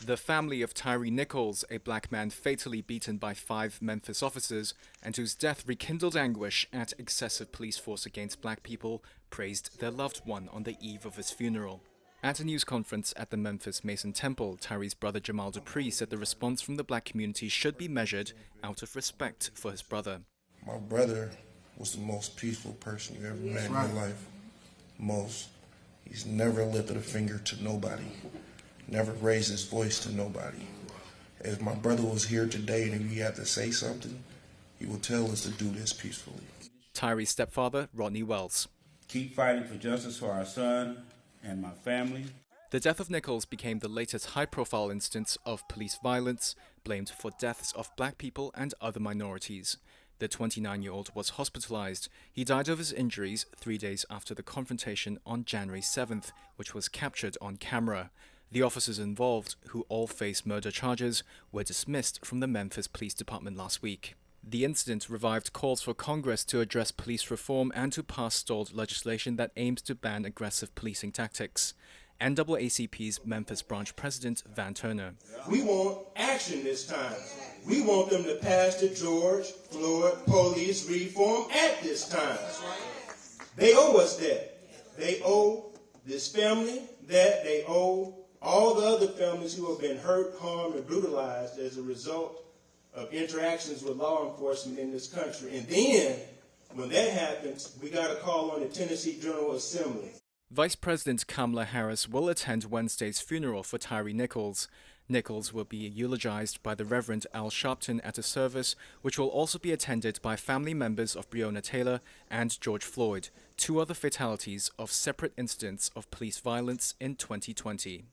The family of Tyre Nichols, a black man fatally beaten by 5 Memphis officers and whose death rekindled anguish at excessive police force against black people, praised their loved one on the eve of his funeral. At a news conference at the Memphis Mason Temple, Tyre's brother Jamal Dupree said the response from the black community should be measured out of respect for his brother. My brother was the most peaceful person you ever met in your life. He's never lifted a finger to nobody. Never raised his voice to nobody. If my brother was here today and if he had to say something, he would tell us to do this peacefully. Tyre's stepfather, Rodney Wells. Keep fighting for justice for our son and my family. The death of Nichols became the latest high-profile instance of police violence, blamed for deaths of black people and other minorities. The 29-year-old was hospitalized. He died of his injuries 3 days after the confrontation on January 7th, which was captured on camera. The officers involved, who all face murder charges, were dismissed from the Memphis Police Department last week. The incident revived calls for Congress to address police reform and to pass stalled legislation that aims to ban aggressive policing tactics. NAACP's Memphis branch president Van Turner. We want action this time. We want them to pass the George Floyd Police Reform Act this time. They owe us that. They owe this family that. They owe all the other families who have been hurt, harmed, and brutalized as a result of interactions with law enforcement in this country. And then, when that happens, we got to call on the Tennessee General Assembly. Vice President Kamala Harris will attend Wednesday's funeral for Tyre Nichols. Nichols will be eulogized by the Reverend Al Sharpton at a service, which will also be attended by family members of Breonna Taylor and George Floyd, 2 other fatalities of separate incidents of police violence in 2020.